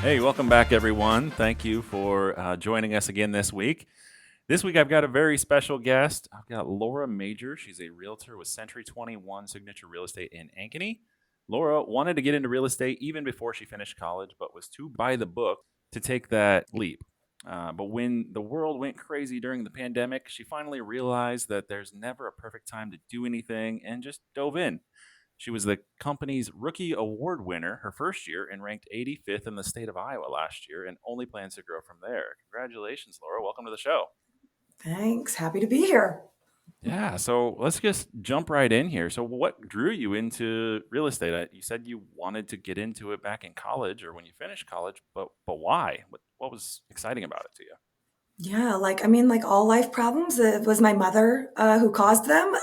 Hey, welcome back, everyone. Thank you for joining us again this week. This week, I've got a very special guest. I've got Laura Major. She's a realtor with Century 21 Signature Real Estate in Ankeny. Laura wanted to get into real estate even before she finished college, but was too by the book to take that leap. But when the world went crazy during the pandemic, she finally realized that there's never a perfect time to do anything and just dove in. She was the company's rookie award winner her first year and ranked 85th in the state of Iowa last year and only plans to grow from there. Congratulations, Laura. Welcome to the show. Thanks. Happy to be here. Yeah, so let's just jump right in here. So, what drew you into real estate? You said you wanted to get into it back in college or when you finished college, but why? What was exciting about it to you? Yeah, like all life problems, it was my mother who caused them.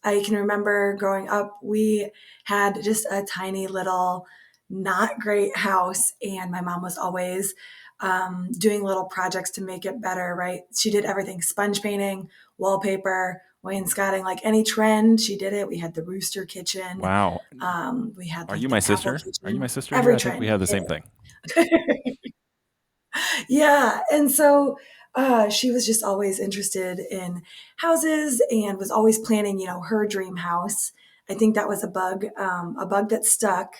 I can remember growing up, we had just a tiny little, not great house, and my mom was always doing little projects to make it better, right? She did everything: sponge painting, wallpaper, wainscoting, like any trend, she did it. We had the rooster kitchen. Wow. We had Are like you the my apple sister? Are you my kitchen, sister here? every I think we trend. have the same thing. Yeah. And so she was just always interested in houses and was always planning, her dream house. I think that was a bug that stuck.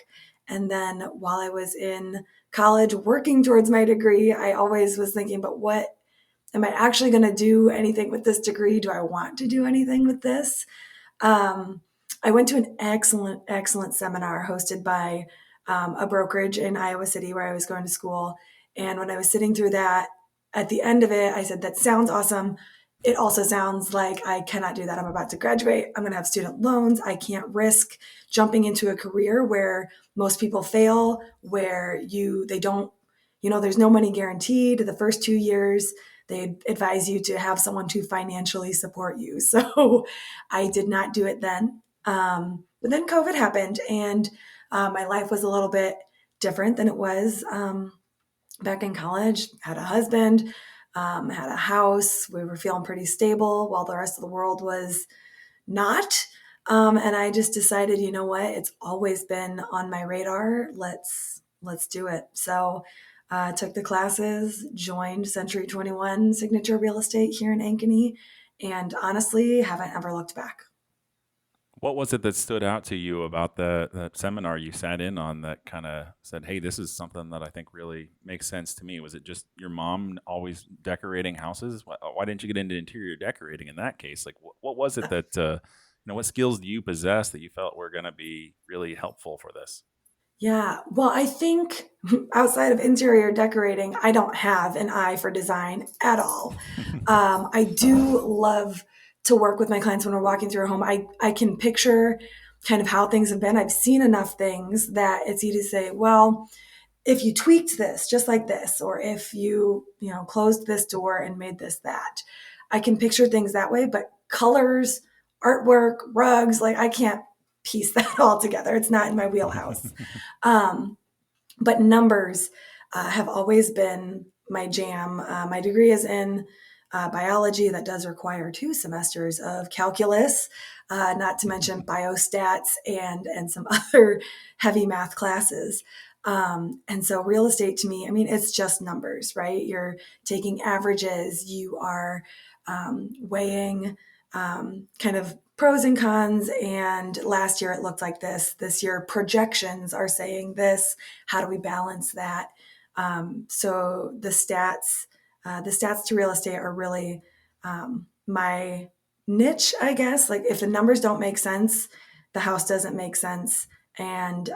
And then while I was in college working towards my degree, I always was thinking, but what am I actually going to do anything with this degree? Do I want to do anything with this? Um, I went to an excellent seminar hosted by a brokerage in Iowa City where I was going to school. And when I was sitting through that, at the end of it, I said, that sounds awesome. It also sounds like I cannot do that. I'm about to graduate. I'm going to have student loans. I can't risk jumping into a career where most people fail, where they don't, there's no money guaranteed the first 2 years. They advise you to have someone to financially support you. So I did not do it then. But then COVID happened, and my life was a little bit different than it was back in college. Had a husband, had a house. We were feeling pretty stable while the rest of the world was not. And I just decided, you know what? It's always been on my radar. Let's do it. So took the classes, joined Century 21 Signature Real Estate here in Ankeny, and honestly haven't ever looked back. What was it that stood out to you about that seminar you sat in on that kind of said, "Hey, this is something that I think really makes sense to me"? Was it just your mom always decorating houses? Why didn't you get into interior decorating in that case? Like, what was it that what skills do you possess that you felt were going to be really helpful for this? Yeah, well, I think outside of interior decorating, I don't have an eye for design at all. I do love to work with my clients when we're walking through a home. I can picture kind of how things have been. I've seen enough things that it's easy to say, well, if you tweaked this just like this, or if you closed this door and made this that, I can picture things that way. But colors, artwork, rugs, like I can't piece that all together. It's not in my wheelhouse. Um, but numbers have always been my jam. My degree is in biology. That does require 2 semesters of calculus, not to mention biostats and some other heavy math classes. And so real estate to me, I mean, it's just numbers, right? You're taking averages, you are weighing kind of pros and cons. And last year it looked like this year projections are saying this. How do we balance that? So the stats to real estate are really my niche, I guess. Like if the numbers don't make sense, the house doesn't make sense. And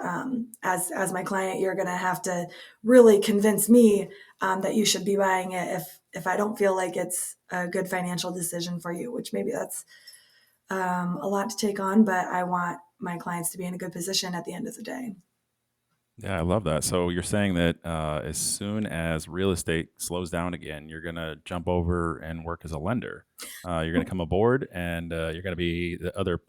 as my client, you're going to have to really convince me that you should be buying it if I don't feel like it's a good financial decision for you, which maybe that's a lot to take on, but I want my clients to be in a good position at the end of the day. Yeah, I love that. So you're saying that as soon as real estate slows down again, you're going to jump over and work as a lender. You're going to come aboard, and you're going to be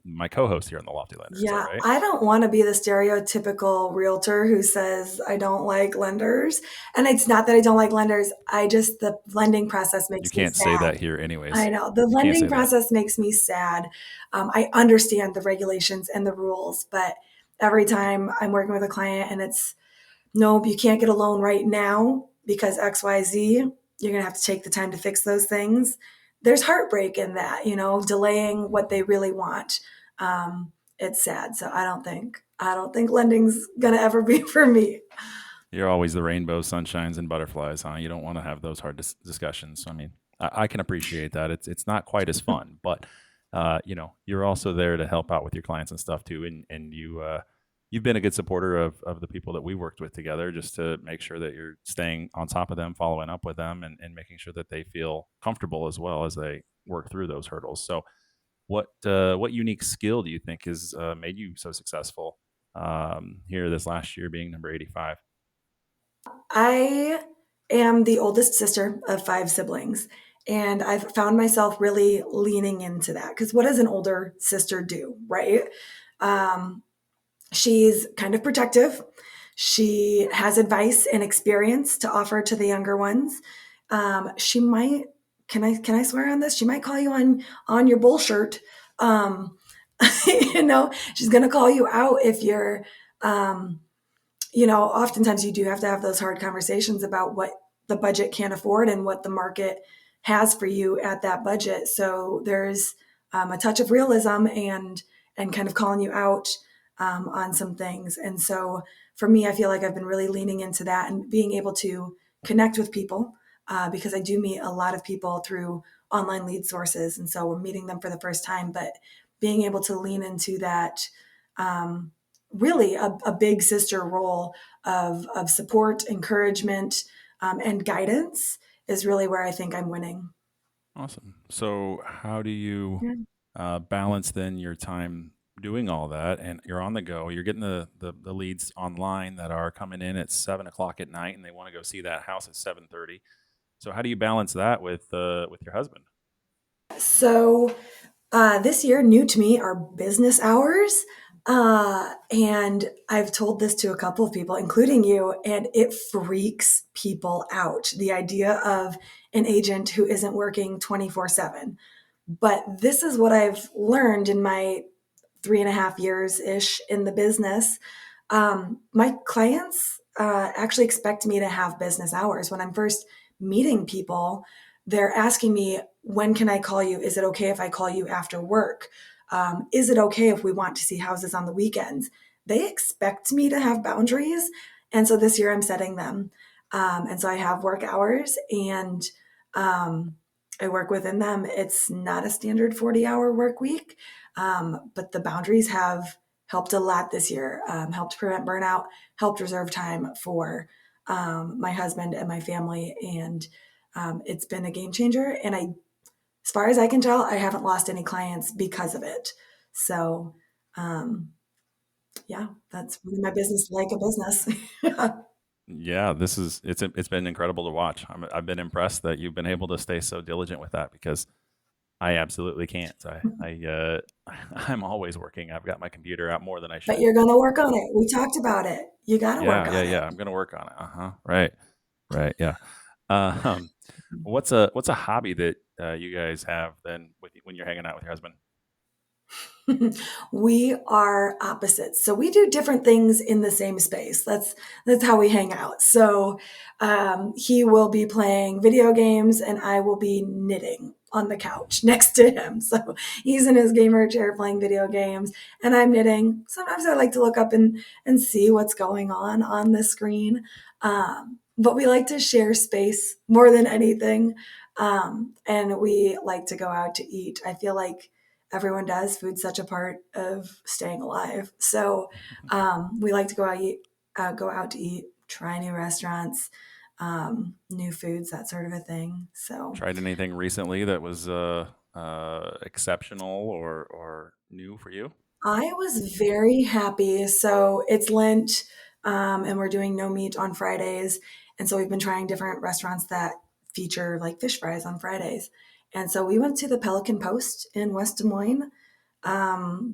my co-host here on the Lofty Lender. Is that Yeah, right? I don't want to be the stereotypical realtor who says I don't like lenders. And it's not that I don't like lenders. The lending process You makes me can't say sad. that here, I anyways. know the You can't lending say that. process makes me sad. I understand the regulations and the rules, but every time I'm working with a client and it's, nope, you can't get a loan right now because XYZ, you're going to have to take the time to fix those things. There's heartbreak in that, delaying what they really want. It's sad. So I don't think lending's going to ever be for me. You're always the rainbow, sunshines, and butterflies, huh? You don't want to have those hard discussions. I mean, I can appreciate that. It's not quite as fun, but you're also there to help out with your clients and stuff too. And you've been a good supporter of the people that we worked with together, just to make sure that you're staying on top of them, following up with them, and making sure that they feel comfortable as well as they work through those hurdles. So, what unique skill do you think has made you so successful here this last year, being number 85? I am the oldest sister of five siblings, and I've found myself really leaning into that because what does an older sister do, right? Um, she's kind of protective. She has advice and experience to offer to the younger ones. She might, can I swear on this? She might call you on your bullshit. Um, she's gonna call you out if you're um, oftentimes you do have to have those hard conversations about what the budget can't afford and what the market has for you at that budget. So there's a touch of realism and kind of calling you out on some things. And so for me, I feel like I've been really leaning into that and being able to connect with people because I do meet a lot of people through online lead sources, and so we're meeting them for the first time. But being able to lean into that. Really a big sister role of support, encouragement, and guidance is really where I think I'm winning. Awesome. So, how do you Yeah. balance then your time doing all that? And you're on the go. You're getting the leads online that are coming in at 7 o'clock at night, and they want to go see that house at 7:30. So, how do you balance that with your husband? So this year, new to me, are business hours. And I've told this to a couple of people, including you, and it freaks people out. The idea of an agent who isn't working 24/7. But this is what I've learned in my 3.5 years ish in the business. My clients actually expect me to have business hours. When I'm first meeting people, they're asking me, when can I call you? Is it okay if I call you after work? Is it okay if we want to see houses on the weekends? They expect me to have boundaries. And so this year I'm setting them. And so I have work hours and um, I work within them. It's not a standard 40-hour work week. But the boundaries have helped a lot this year, helped prevent burnout, helped reserve time for my husband and my family. And it's been a game changer. And as far as I can tell, I haven't lost any clients because of it. So, um, yeah, that's really my business like a business. Yeah, it's been incredible to watch. I've been impressed that you've been able to stay so diligent with that because I absolutely can't. I'm always working. I've got my computer out more than I But should. you're going to work on it. We talked about it. You got to Yeah, work yeah, on it. yeah. I'm gonna work on it. Uh-huh. Right. Right. Yeah. Um, what's a hobby that you guys have then when you're hanging out with your husband? We are opposites. So we do different things in the same space. That's how we hang out. So he will be playing video games and I will be knitting on the couch next to him. So he's in his gamer chair playing video games and I'm knitting. Sometimes I like to look up and see what's going on the screen. But we like to share space more than anything. And we like to go out to eat. I feel like everyone does. Food's such a part of staying alive. So we like to go out to eat, try new restaurants, new foods, that sort of a thing. So Tried anything recently that was exceptional or new for you? I was very happy. So it's Lent, and we're doing no meat on Fridays. And so we've been trying different restaurants that feature like fish fries on Fridays. And so we went to the Pelican Post in West Des Moines,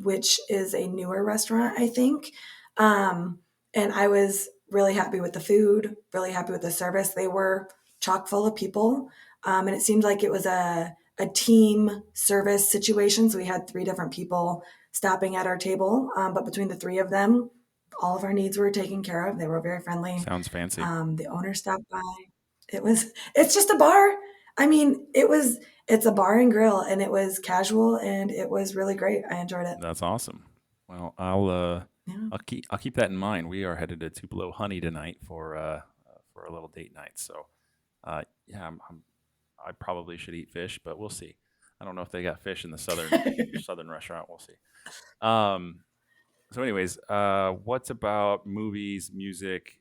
which is a newer restaurant, I think. And I was really happy with the food, really happy with the service. They were chock full of people. And it seemed like it was a team service situation. So we had three different people stopping at our table, but between the three of them, all of our needs were taken care of. They were very friendly. Sounds fancy. The owner stopped by. It's just a bar. I mean, it's a bar and grill, and it was casual, and it was really great. I enjoyed it. That's awesome. Well, Yeah. I'll keep that in mind. We are headed to Tupelo Honey tonight for a little date night. So yeah, I probably should eat fish, but we'll see. I don't know if they got fish in the southern restaurant. We'll see. Um, so, anyways, what's about movies, music?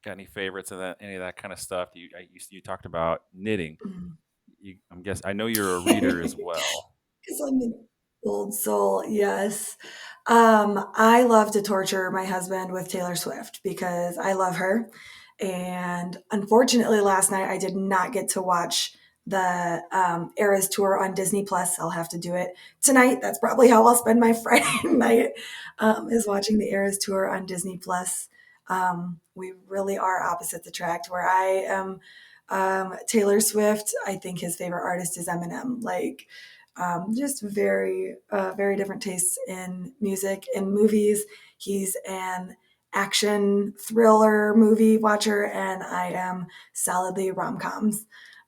Got any favorites of that? Any of that kind of stuff? You talked about knitting. Mm. I know you're a reader as well. Because I'm an old soul, yes. I love to torture my husband with Taylor Swift because I love her. And unfortunately, last night I did not get to watch the Eras tour on Disney Plus. I'll have to do it tonight. That's probably how I'll spend my Friday night, is watching the Eras tour on Disney Plus. We really are opposites attract. Where I am Taylor Swift, I think his favorite artist is Eminem. Like, just very different tastes in music. In movies, he's an action thriller movie watcher, and I am solidly rom coms.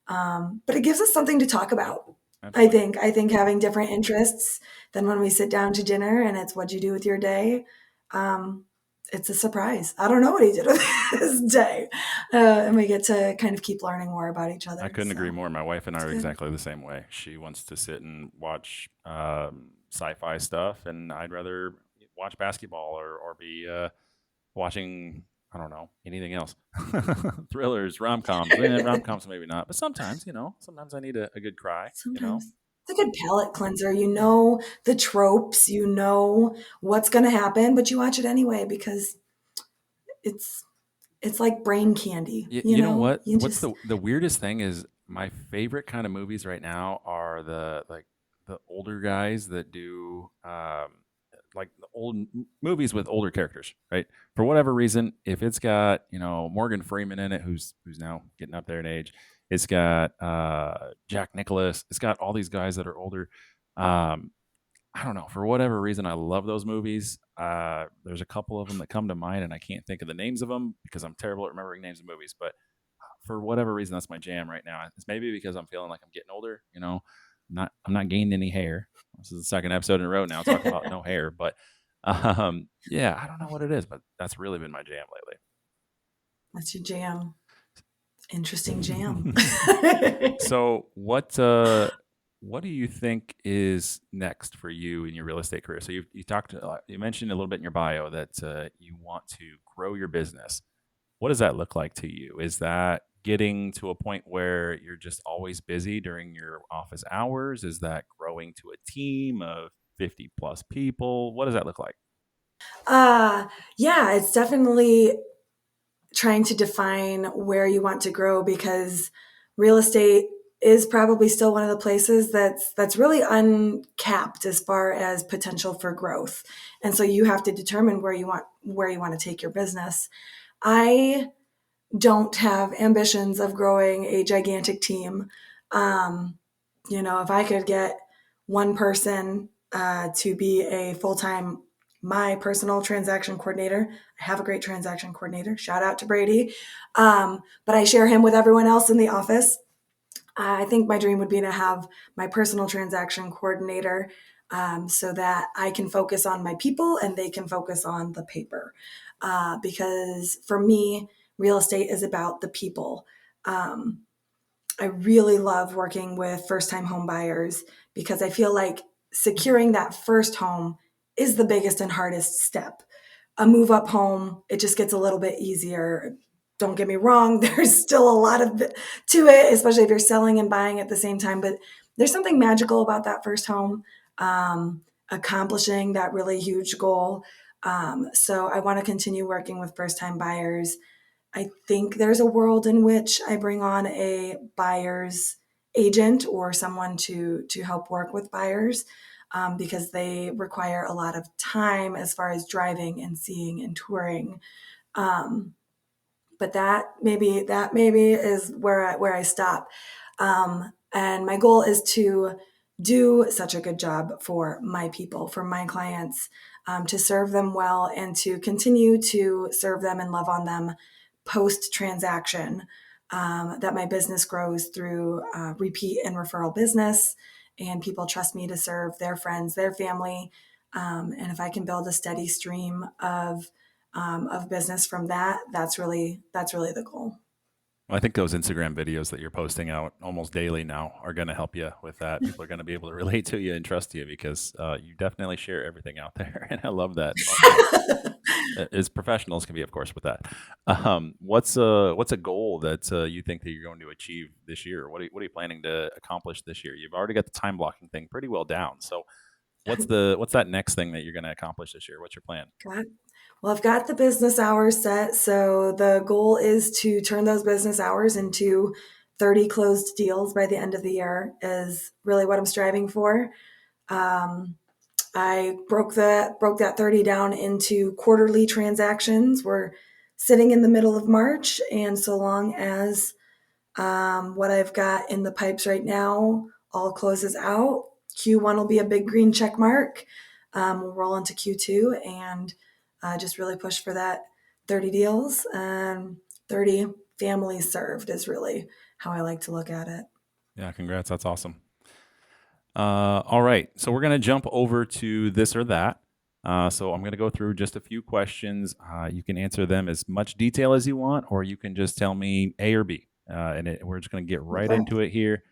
But it gives us something to talk about. Absolutely. I think having different interests than when we sit down to dinner and it's what'd you do with your day. Um, it's a surprise. I don't know what he did with his day, and we get to kind of keep learning more about each I other. couldn't agree So more. My wife and I it's are good. exactly the same way. She wants to sit and watch sci-fi stuff, and I'd rather watch basketball or be watching, I don't know, anything else. Thrillers, rom-coms. Rom-coms maybe not, but sometimes, sometimes I need a good cry. Sometimes it's a good palate cleanser. You know the tropes, you know what's going to happen, but you watch it anyway because it's it's like brain candy, you You know know? what? You What's just the weirdest thing is my favorite kind of movies right now are the older guys that do like the movies with older characters, right? For whatever reason, if it's got Morgan Freeman in it, who's now getting up there in age, it's got Jack Nicholas, it's got all these guys that are older. Um, I don't know. For whatever reason, I love those movies. There's a couple of them that come to mind, and I can't think of the names of them because I'm terrible at remembering names of movies. But for whatever reason, that's my jam right now. It's maybe because I'm feeling like I'm getting older. I'm not gaining any hair. This is the second episode in a row now talking about no hair. But yeah, I don't know what it is, but that's really been my jam that's your jam. Interesting jam. lately. So what do you think is next for you in your real estate career? So you mentioned a little bit in your bio that you want to grow your business. What does that look like to you? Is that getting to a point where you're just always busy during your office hours? Is that growing to a team of 50 plus people? What does that look like? uh yeah, it's definitely trying to define where you want to grow because real estate is probably still one of the places that's really uncapped as far as potential for growth. And so you have to determine where you want to take your business. I don't have ambitions of growing a gigantic team. Um, if I could get one person to be a full time, my personal transaction coordinator, I have a great transaction coordinator. Shout out to Brady. But I share him with everyone else in the office. I think my dream would be to have my personal transaction coordinator, so that I can focus on my people and they can focus on the paper. Because for me, real estate is about the people. Um, I really love working with first time home buyers because I feel like securing that first home is the biggest and hardest step. A move up home, it just gets a little bit easier. Don't get me wrong, there's still a lot to it, especially if you're selling and buying at the same time. But there's something magical about that first home, accomplishing that really huge goal. So I want to continue working with first time buyers. I think there's a world in which I bring on a buyer's agent or someone to help work with buyers, because they require a lot of time as far as driving and seeing and touring. Um, but that maybe is where I stop. And my goal is to do such a good job for my people, for my clients, to serve them well and to continue to serve them and love on them post transaction. That my business grows through repeat and referral business, and people trust me to serve their friends, their family, and if I can build a steady stream of business from that, that's really the goal. Well, I think those Instagram videos that you're posting out almost daily now are going to help you with that. People are going to be able to relate to you and trust you because you definitely share everything out there, and I love that. As professionals can be, of course, with that. What's a goal that you think that you're going to achieve this year? What are you planning to accomplish this year? You've already got the time blocking thing pretty well down. So what's that next thing that you're going to accomplish this year? What's your plan? Got, well, I've got the business hours set. So the goal is to turn those business hours into 30 closed deals by the end of the year, is really what I'm striving for. Um, I broke that 30 down into quarterly transactions. We're sitting in the middle of March, and so long as what I've got in the pipes right now all closes out, Q1 will be a big green check mark. We'll roll into Q2 and just really push for that 30 deals and 30 families served is really how I like to look at it. Yeah, congrats. That's awesome. All right. So we're going to jump over to this or that. So I'm going to go through just a few questions. You can answer them as much detail as you want, or you can just tell me A or B. We're just going to get right Okay. into it here.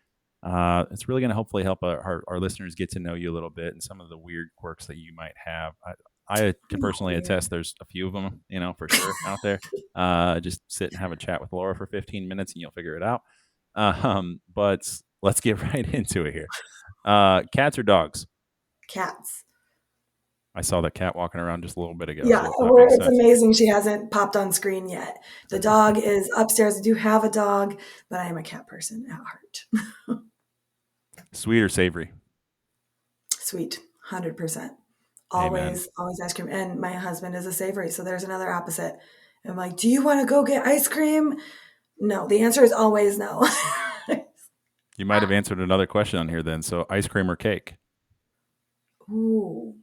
It's really going to hopefully help our listeners get to know you a little bit and some of the weird quirks that you might have. I can personally attest there's a few of them, for sure out there. Just sit and have a chat with Laura for 15 minutes and you'll figure it out. But let's get right into it here. Cats or dogs? Cats. I saw that cat walking around just a little bit ago, Yeah, so that makes it's sense. amazing she hasn't popped on screen yet. The dog is upstairs. I do have a dog, but I am a cat person at heart. Sweet or savory? Sweet, 100%. Amen. Always ice cream. And my husband is a savory, so there's another opposite. I'm like, do you want to go get ice cream? No, the answer is always no. You might have answered another question on here then. So ice cream or cake? Ooh,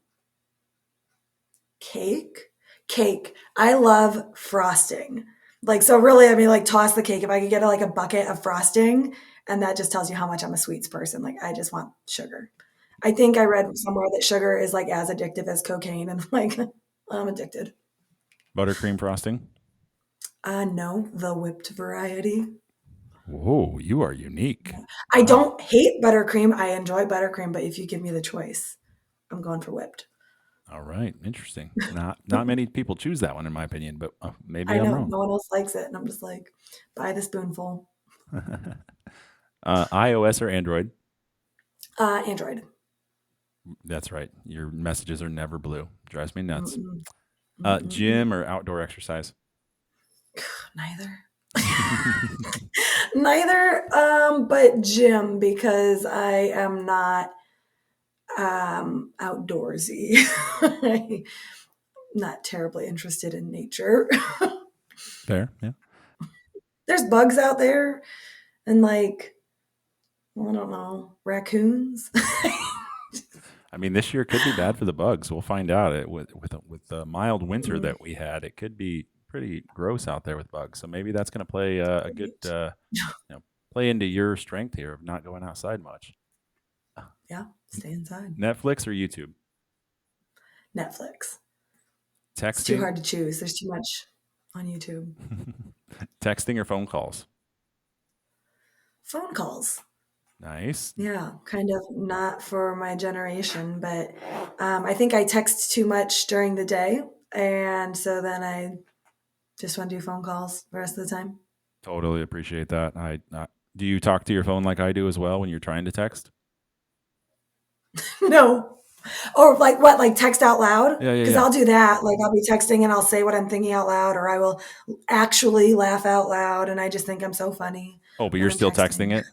cake? Cake. I love frosting. Like, so really, I mean, like, toss the cake. If I could get like a bucket of frosting, and that just tells you how much I'm a sweets person. Like, I just want sugar. I think I read somewhere that sugar is like as addictive as cocaine, and I'm like, I'm addicted. Buttercream frosting? No, the whipped variety. Whoa, you are unique. I Wow. don't hate buttercream. I enjoy buttercream, but if you give me the choice, I'm going for whipped. All right, interesting. Not many people choose that one in my opinion, but maybe I I'm know wrong. no one else likes it, and I'm just like, buy the spoonful. iOS or Android? Android. That's right. Your messages are never blue. Drives me nuts. Mm-mm. Mm-mm. Gym or outdoor exercise? Neither. Neither, but gym because I am not outdoorsy. I'm not terribly interested in nature. Fair, yeah. There's bugs out there and like, I don't know, raccoons. I mean, this year could be bad for the bugs. We'll find out. With the mild winter Mm, that we had, it could be pretty gross out there with bugs. So maybe that's going to play a good right. play into your strength here of not going outside much. Yeah, stay inside. Netflix or YouTube? Netflix. It's too Texting, hard to choose. There's too much on YouTube. texting or phone calls? Phone calls. Nice. Yeah, kind of not for my generation, but I think I text too much during the day. And so then I just want to do phone calls the rest of the time. Totally appreciate that. Do you talk to your phone like I do as well when you're trying to text? No. Or like what, like text out loud? Yeah, yeah, Because yeah. I'll do that. Like I'll be texting and I'll say what I'm thinking out loud, or I will actually laugh out loud. And I just think I'm so funny Oh, but when you're I'm still texting. texting it.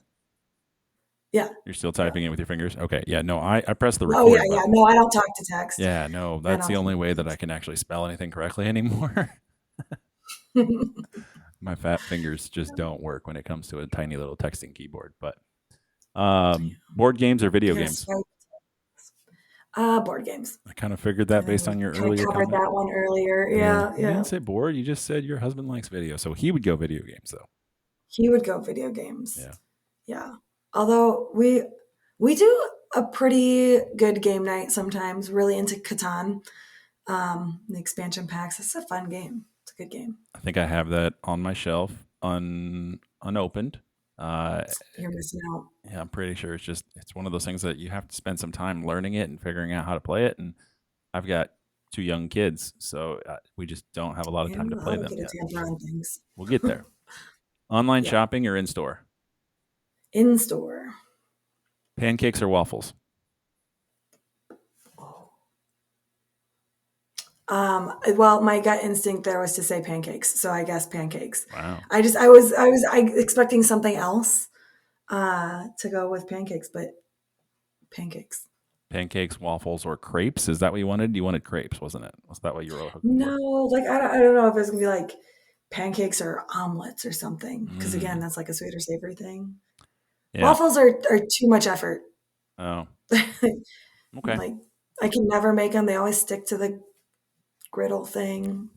Yeah. You're still Yeah. typing it with your fingers. Okay. Yeah. No, I press the Oh, yeah. record Yeah. button. No, I don't talk to text. Yeah. No, I that's don't the only way talk that I can actually spell anything correctly anymore. to My fat fingers just don't work when it comes to a tiny little texting keyboard. But Board games or video Yes, games? board games. I kind of figured I that think based we on your kind of earlier covered comment. that one earlier. Yeah. Yeah, You yeah. didn't say board. You just said your husband likes video. So he would go video games, though. He would go video games. Yeah. Yeah. Although we do a pretty good game night sometimes, really into Catan. The expansion packs. It's a fun game. It's a good game. I think I have that on my shelf, unopened. You're missing out. Yeah, I'm pretty sure it's one of those things that you have to spend some time learning it and figuring out how to play it. And I've got two young kids, so we just don't have a lot of Yeah, time to I play don't them get a yet. tamper on things. We'll get there. Online Yeah. shopping or in store? In store. Pancakes or waffles? Well, my gut instinct there was to say pancakes, so I guess pancakes. Wow. I was expecting something else to go with pancakes, but pancakes. Pancakes, waffles, or crepes? Is that what you wanted? You wanted crepes, wasn't it? Was that what you were looking No, for? like I don't know if it's gonna be like pancakes or omelets or something, because again, Mm, that's like a sweet or savory thing. yeah. Waffles are too much effort. Oh, okay. Like I can never make them. They always stick to the griddle thing.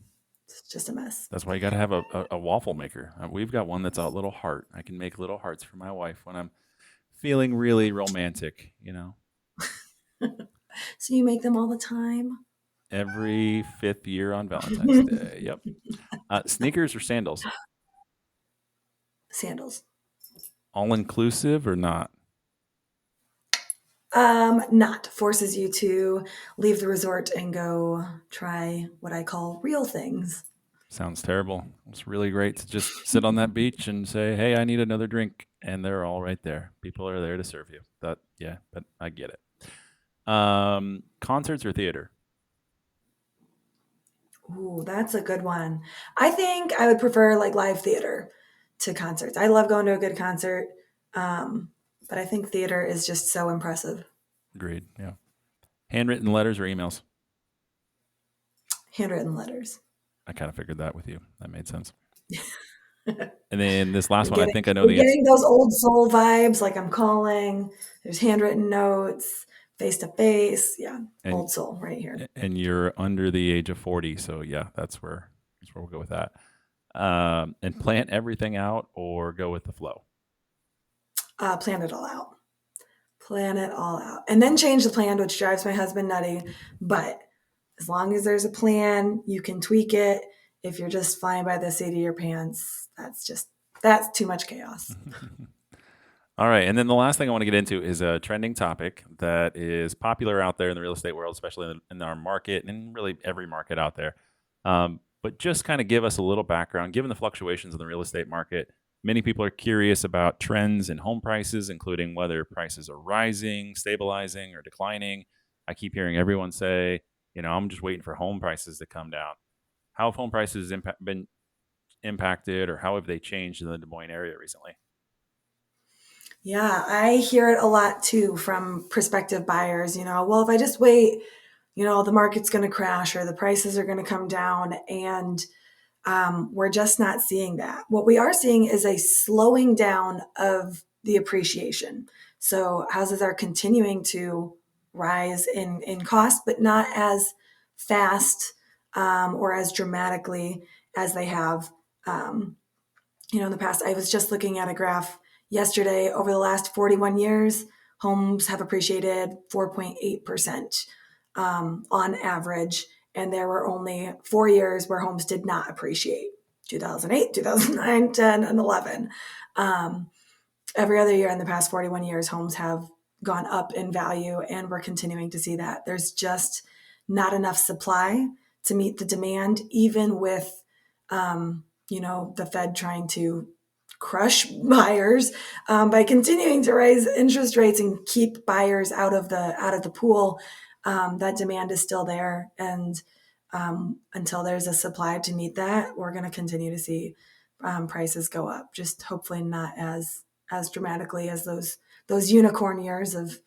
It's just a mess. That's why you got to have a waffle maker. We've got one that's a little heart. I can make little hearts for my wife when I'm feeling really romantic, So you make them all the time? every fifth year on Valentine's Day. Yep. Sneakers or sandals? Sandals. All inclusive or not? Not forces you to leave the resort and go try what I call real things. Sounds terrible. It's really great to just sit on that beach and say, "Hey, I need another drink," and they're all right there. People are there to serve you. Yeah, but I get it. Concerts or theater? Ooh, that's a good one. I think I would prefer like live theater to concerts. I love going to a good concert, um, but I think theater is just so impressive. Agreed. Yeah. Handwritten letters or emails? Handwritten letters. I kind of figured that with you. That made sense. And then this last You're one, I getting think I know you're the answer. getting those old soul vibes, like I'm calling. There's handwritten notes, face to face. Yeah, And old soul right here. and you're under the age of 40, so yeah, that's where we'll go with that. And plant everything out or go with the flow. Plan it all out. Plan it all out, and then change the plan, which drives my husband nutty. But as long as there's a plan, you can tweak it. If you're just flying by the seat of your pants, that's too much chaos. All right, and then the last thing I want to get into is a trending topic that is popular out there in the real estate world, especially in our market and really every market out there. But just kind of give us a little background. Given the fluctuations in the real estate market, many people are curious about trends in home prices, including whether prices are rising, stabilizing, or declining. I keep hearing everyone say, I'm just waiting for home prices to come down. How have home prices been impacted, or how have they changed in the Des Moines area recently? Yeah, I hear it a lot too from prospective buyers. Well, if I just wait, the market's going to crash or the prices are going to come down. And we're just not seeing that. What we are seeing is a slowing down of the appreciation. So houses are continuing to rise in cost, but not as fast or as dramatically as they have in the past. I was just looking at a graph yesterday. Over the last 41 years, homes have appreciated 4.8% on average. And there were only 4 years where homes did not appreciate: 2008, 2009, 10, and 11. Um, every other year in the past 41 years, homes have gone up in value, and we're continuing to see that. There's just not enough supply to meet the demand, even with the Fed trying to crush buyers by continuing to raise interest rates and keep buyers out of the pool. That demand is still there, and until there's a supply to meet that, we're going to continue to see prices go up. Just hopefully not as dramatically as those unicorn years of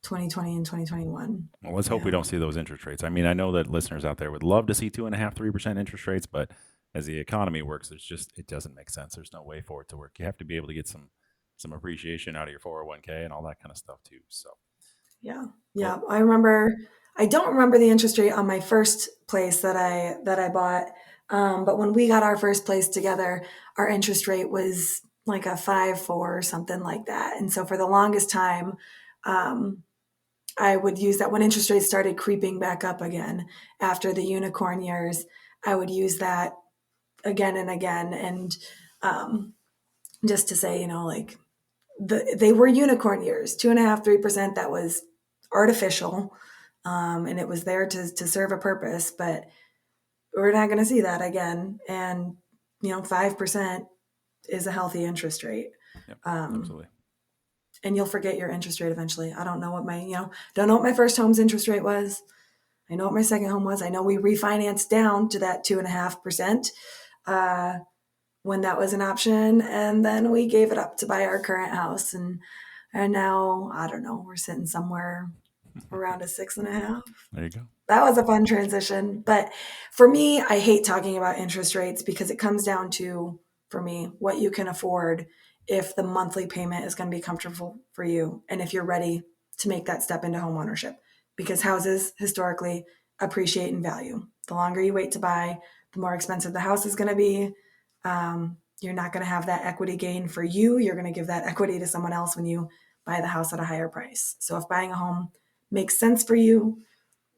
2020 and 2021. Well, let's hope we Yeah. don't see those interest rates. I mean, I know that listeners out there would love to see 2.5%, 3% interest rates, but as the economy works, it doesn't make sense. There's no way for it to work. You have to be able to get some some appreciation out of your 401k and all that kind of stuff too. So, Yeah. well, Yeah. I don't remember the interest rate on my first place that I bought. But when we got our first place together, our interest rate was like a 5.4 or something like that. And so for the longest time, um, I would use that when interest rates started creeping back up again after the unicorn years. I would use that again and again. And um, just to say, like they were unicorn years, 2.5%, 3%. That was artificial. And it was there to serve a purpose, but we're not going to see that again. And, 5% is a healthy interest rate. yep, Um, absolutely. and you'll forget your interest rate eventually. I don't know what don't know what my first home's interest rate was. I know what my second home was. I know we refinanced down to that 2.5%, when that was an option. And then we gave it up to buy our current house. And now, I don't know, we're sitting somewhere around a 6.5. There you go. That was a fun transition. But for me, I hate talking about interest rates because it comes down to, for me, what you can afford if the monthly payment is going to be comfortable for you and if you're ready to make that step into home ownership. Because houses historically appreciate in value. The longer you wait to buy, the more expensive the house is going to be. You're not going to have that equity gain for you. You're going to give that equity to someone else when you buy the house at a higher price. So if buying a home makes sense for you,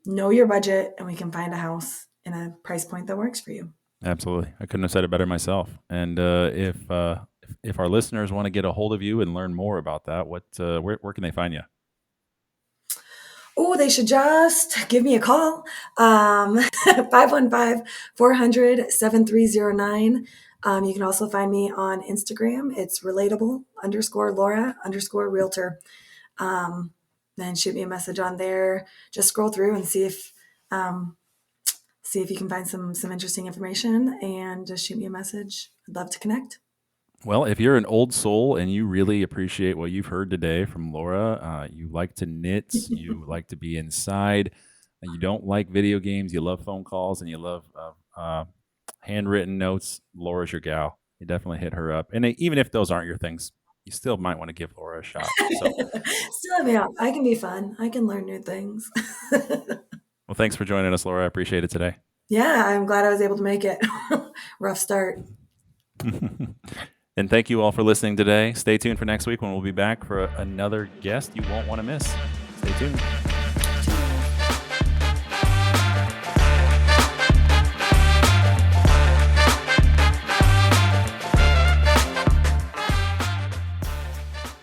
know your budget, and we can find a house in a price point that works for you. Absolutely. I couldn't have said it better myself. And if our listeners want to get a hold of you and learn more about that, where can they find you? Oh, they should just give me a call. 515-400-7309. You can also find me on Instagram. It's relatable_Laura_realtor. Then shoot me a message on there. Just scroll through and see if you can find some interesting information, and just shoot me a message. I'd love to connect. Well, if you're an old soul and you really appreciate what you've heard today from Laura, you like to knit, you like to be inside, and you don't like video games, you love phone calls, and you love handwritten notes, Laura's your gal. You definitely hit her up. And even if those aren't your things, you still might want to give Laura a shot. So, Still have me out. I can be fun. I can learn new things. well, thanks for joining us, Laura. I appreciate it today. Yeah, I'm glad I was able to make it. Rough start. And thank you all for listening today. Stay tuned for next week when we'll be back for another guest you won't want to miss. Stay tuned.